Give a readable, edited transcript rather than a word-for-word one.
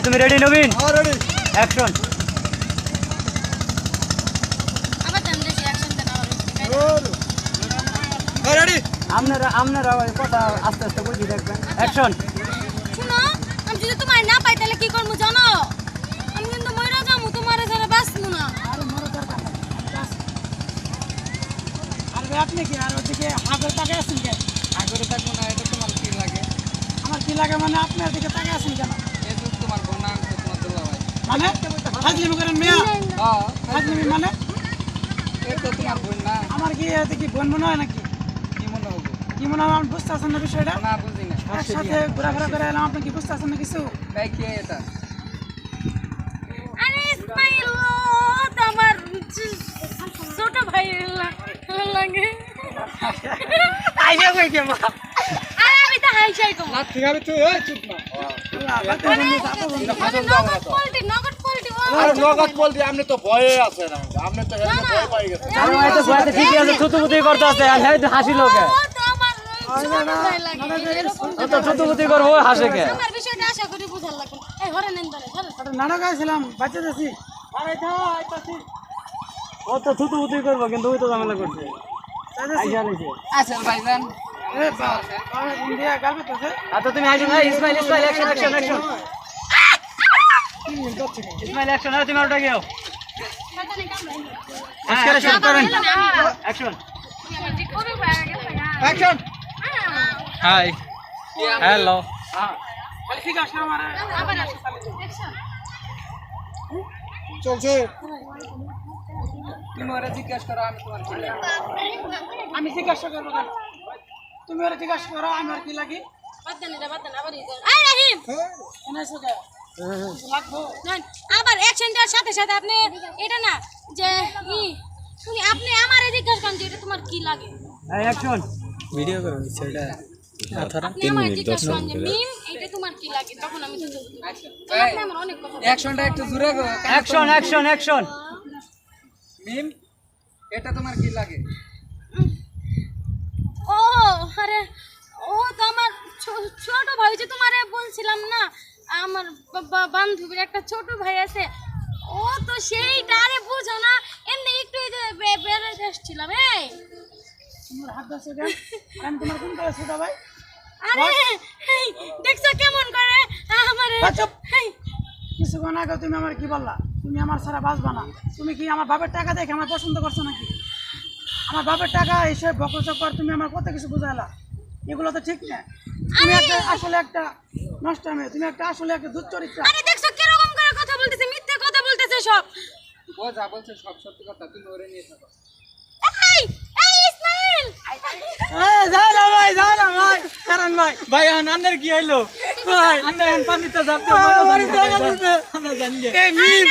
তুমি রেডি নবীন? হ্যাঁ ready. Action. আবার দেন দেখি অ্যাকশন দেন আবার। হ্যাঁ রেডি। আপনারা কথা আস্তে আস্তে বলছি দেখবেন। অ্যাকশন। শুনো, আমি যদি তোমার না পাই তাহলে কি করবো জানো? আমি কিন্তু মইরা যাবো, তোমার ছাড়া বাঁচবো না। আরে আপনি কি আর ওদিকে হাগর তাকায় আছেন কেন? আগরে থাকবো না, এটা তোমার কি লাগে? আমার কি লাগে মানে আপনার দিকে তাকায় আছেন কেন? এই তো তোমার বোনা, তোমার দোলা ভাই। মানে ফাজলিমি করেন মিয়া? হ্যাঁ, ফাজলিমি মানে এই তো তোমার বোন না, আমার কি এতে কি বোন মনে হয় নাকি? কি মনে হবে? কি মনে হয় আমি বুঝতে পারছেন না বিষয়টা? না বুঝি না। একসাথে ঘোরাফেরা করে এলাম, আপনি কি বুঝতে পারছেন না কিছু? ভাই কে এটা? আরে ইসমাইল, ও তো আমার ছোট ভাই লাগে। আইয়া কই কে মা? আরে আমি তো হাইসাই কম। না ঠিক আছে তুই এই চুপ না। নগদ পল্টি ও আর নগদ বলতে আপনি তো ভয়ে আছেন, আপনি তো হেলমেট ভয় পাই গেছেন। আরে ভাই তো ভয়তে ঠিকই আছে, থুতুপুতি করতে আছে আর হ্যাঁ হাসি লোকে। ও তো আমার ছোট ভাই লাগে। এরকম ও তো থুতুপুতি করবো হাসে কে? আমার বিষয়টা আশা করি বুঝার লাগবে। এই হরে নেন ধরে ধরে। একটা নাটক আইছিলাম বাচ্চা যাচ্ছি। আরে যাও আইতাছি। ও তো থুতুপুতি করবো কিন্তু ওই তো ঝামেলা করছে। আইসা আইছে। আচ্ছা ভাইজান, এ বাবা ইন্ডিয়া গালবে তো যে আচ্ছা তুমি আইসো না, Ismail action action action. Ismail action. আরে তুমি ওটা গিয়ে আজকে শুরু করেন। অ্যাকশন। অ্যাকশন। Hi hello. খালি ঠিক আছে আমার আবার আসো। অ্যাকশন। চলছে। তুমি ওরা জিজ্ঞাসা করো, আমি তোমার কি লাগে? আমি জিজ্ঞাসা করবো কেন? তুমি ওরা জিজ্ঞাসা করো আমার কি লাগে? বাদ দেন এটা বাদ দেন আবার এই রাহিম এনেছো কে? লাগবো নেন আবার অ্যাকশন দেওয়ার সাথে সাথে আপনি এটা না যে শুনি আপনি আমার জিজ্ঞাসা করেন যে এটা তোমার কি লাগে। এই অ্যাকশন। ভিডিও করো সেটা আপনি আমার জিজ্ঞাসা করেন যে মিম এটা তোমার কি লাগে, তখন আমি তো আচ্ছা আপনি আমার অনেক কথা অ্যাকশনটা একটু জোরে করো। Action action action. মিম, এটা তোমার কি লাগে? ও আরে ও তো আমার ছোট ভাই, যে তোমারে বলছিলাম না আমার বান্ধবীর একটা ছোট ভাই আছে, ও তো সেইটা আরে বুঝো না, এমনি একটু এই যে বেড়াতে আসছিলাম। এই তোমার হাত ধরছো কেন? আমি তোমার কোন কাছে ছোট ভাই? আরে এই দেখছো কেমন করে আমারে চুপ। এই, কিছুক্ষণ আগে তুমি আমার কি বললা? তুমি আমার ছাড়া বাঁচবা না। তুমি কি আমার বাপের টাকা দেখে আমার পছন্দ করছো নাকি? আমার বাপের টাকা এসে বকচকর তুমি আমার কত কিছু বুঝাইলা, এগুলো তো ঠিক না। তুমি একটা আসলে একটা নষ্ট মেয়ে, তুমি একটা আসলে একটা দুশ্চরিত্রা। আরে দেখছো কিরকম করে কথা বলতেছে, মিথ্যে কথা বলতেছে সব। ও যা বলছে সব সত্যি কথা, তুমি ওরে নিয়ে থাকো। এই এই ইসমাইল যাও না ভাই, যাও না ভাই, কারণ ভাই ভাই আন্দার কি হইলো ভাই? আন্দার পানিতে যাবো আমরা জানি। এই মিম